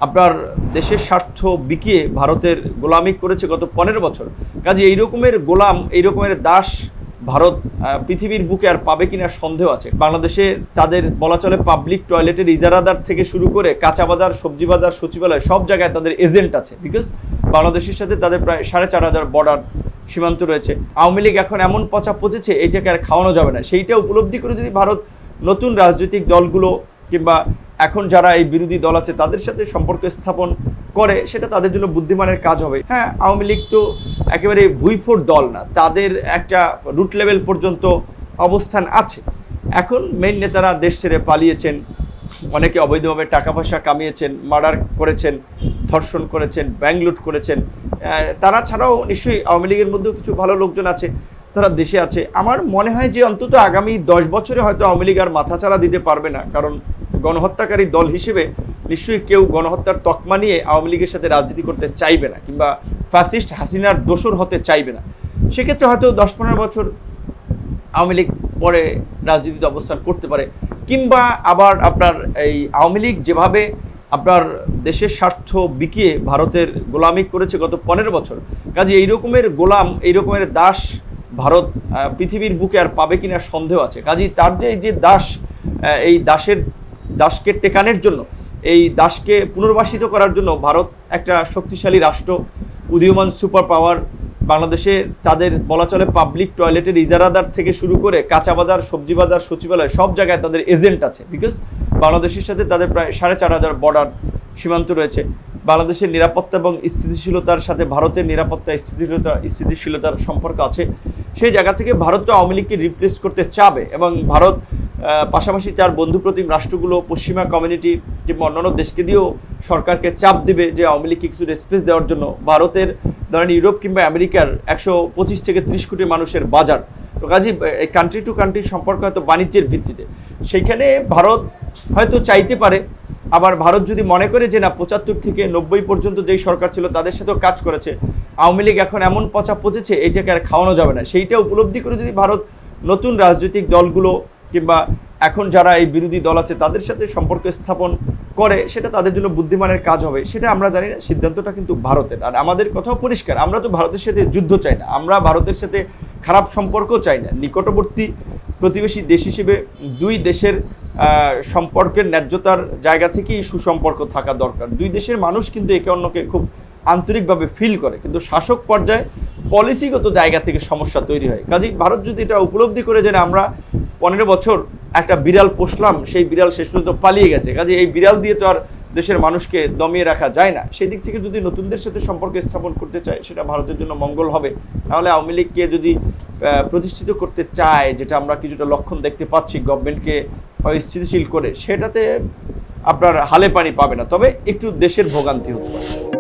আপনার দেশের স্বার্থ বিকিয়ে ভারতের গোলামি করেছে গত 15 বছর। কাজে এই রকমের গোলাম, এই রকমের দাস ভারত পৃথিবীর বুকে আর পাবে কিনা সন্দেহ আছে। বাংলাদেশে তাদের বলা চলে পাবলিক টয়লেটের ইজারাদার থেকে শুরু করে কাঁচা বাজার, সবজি বাজার, সচিবালয় সব জায়গায় তাদের এজেন্ট আছে। বিকজ বাংলাদেশের সাথে তাদের প্রায় 4500 বর্ডার সীমান্ত রয়েছে। আওয়ামী লীগ এখন এমন পচা পচেছে, এই জায়গায় আর খাওয়ানো যাবে না। সেইটা উপলব্ধি করে যদি ভারত নতুন রাজনৈতিক দলগুলো কিংবা এখন যারা এই বিরোধী দল আছে তাদের সাথে সম্পর্ক স্থাপন করে, সেটা তাদের জন্য বুদ্ধিমানের কাজ হবে। হ্যাঁ, আওয়ামী লীগ তো একেবারে ভুইফোড় দল না, তাদের একটা রুট লেভেল পর্যন্ত অবস্থান আছে। এখন মেইন নেতারা দেশ ছেড়ে পালিয়েছেন, অনেকে অবৈধভাবে টাকা পয়সা কামিয়েছেন, মার্ডার করেছেন, ধর্ষণ করেছেন, ব্যাংক লুট করেছেন। তারা ছাড়াও নিশ্চয়ই আওয়ামী লীগের মধ্যেও কিছু ভালো লোকজন আছে, তারা দেশে আছে। আমার মনে হয় যে অন্তত আগামী 10 বছরে হয়তো আওয়ামী লীগ আর মাথাচাড়া দিতে পারবে না, কারণ গণহত্যাকারী দল হিসেবে নিশ্চয়ই কেউ গণহত্যার তকমা নিয়ে আওয়ামী লীগের সাথে রাজনীতি করতে চাইবে না, কিংবা ফ্যাসিস্ট হাসিনার দোসর হতে চাইবে না। সেক্ষেত্রে হয়তো 10-15 বছর আওয়ামী লীগ পরে রাজনীতিতে অবস্থান করতে পারে। কিংবা আবার আপনার এই আওয়ামী লীগ যেভাবে আপনার দেশের স্বার্থ বিকিয়ে ভারতের গোলামি করেছে গত 15 বছর, কাজে এই রকমের গোলাম, এই রকমের দাস ভারত পৃথিবীর বুকে আর পাবে কিনা সন্দেহ আছে। কাজেই তার যে দাস, এই দাসকে টেকানোর জন্য, এই দাসকে পুনর্বাসিত করার জন্য ভারত একটা শক্তিশালী রাষ্ট্র, উদীয়মান সুপার পাওয়ার। বাংলাদেশে তাদের বলা চলে পাবলিক টয়লেটের ইজারাদার থেকে শুরু করে কাঁচা বাজার, সবজি বাজার, সচিবালয় সব জায়গায় তাদের এজেন্ট আছে। বিকজ বাংলাদেশের সাথে তাদের প্রায় 4500 বর্ডার সীমান্ত রয়েছে। বাংলাদেশের নিরাপত্তা এবং স্থিতিশীলতার সাথে ভারতের নিরাপত্তা স্থিতিশীলতার সম্পর্ক আছে। সেই জায়গা থেকে ভারত তো আওয়ামী লীগকে রিপ্লেস করতে চাবে, এবং ভারত পাশাপাশি তার বন্ধুপ্রতিম রাষ্ট্রগুলো, পশ্চিমা কমিউনিটি কিংবা অন্যান্য দেশকে দিয়েও সরকারকে চাপ দেবে যে আওয়ামী লীগকে কিছু স্পেস দেওয়ার জন্য। ভারতের ধরেন ইউরোপ কিংবা আমেরিকার 125 থেকে 30 কোটি মানুষের বাজার, তো কাজে কান্ট্রি টু কান্ট্রির সম্পর্ক হয়তো বাণিজ্যের ভিত্তিতে। সেইখানে ভারত হয়তো চাইতে পারে, আবার ভারত যদি মনে করে যে না 75 থেকে 90 পর্যন্ত যেই সরকার ছিল তাদের সাথেও কাজ করেছে, আওয়ামী লীগ এখন এমন পচা পচেছে, এই জায়গায় আর খাওয়ানো যাবে না, সেইটা উপলব্ধি করে যদি ভারত নতুন রাজনৈতিক দলগুলো কিংবা এখন যারা এই বিরোধী দল আছে তাদের সাথে সম্পর্ক স্থাপন করে, সেটা তাদের জন্য বুদ্ধিমানের কাজ হবে। সেটা আমরা জানি না, সিদ্ধান্তটা কিন্তু ভারতের। আর আমাদের কথাও পরিষ্কার, আমরা তো ভারতের সাথে যুদ্ধ চাই না, আমরা ভারতের সাথে খারাপ সম্পর্ক চাই না। নিকটবর্তী প্রতিবেশী দেশ হিসেবে দুই দেশের সম্পর্কের ন্যায্যতার জায়গা থেকেই সুসম্পর্ক থাকা দরকার। দুই দেশের মানুষ কিন্তু একে অন্যকে খুব আন্তরিকভাবে ফিল করে, কিন্তু শাসক পর্যায়ে পলিসিগত জায়গা থেকে সমস্যা তৈরি হয়। কাজেই ভারত যদি এটা উপলব্ধি করে যে আমরা 15 বছর একটা বিড়াল পোষলাম, সেই বিড়াল শেষ পর্যন্ত পালিয়ে গেছে, কাজে এই বিড়াল দিয়ে তো আর দেশের মানুষকে দমিয়ে রাখা যায় না, সেই দিক থেকে যদি নতুনদের সাথে সম্পর্ক স্থাপন করতে চায় সেটা ভারতের জন্য মঙ্গল হবে। নাহলে আওয়ামী লীগকে যদি প্রতিষ্ঠিত করতে চায়, যেটা আমরা কিছুটা লক্ষণ দেখতে পাচ্ছি গভর্নমেন্টকে অস্থিতিশীল করে, সেটাতে আপনার হালে পানি পাবে না, তবে একটু দেশের ভোগান্তি হতে পারে।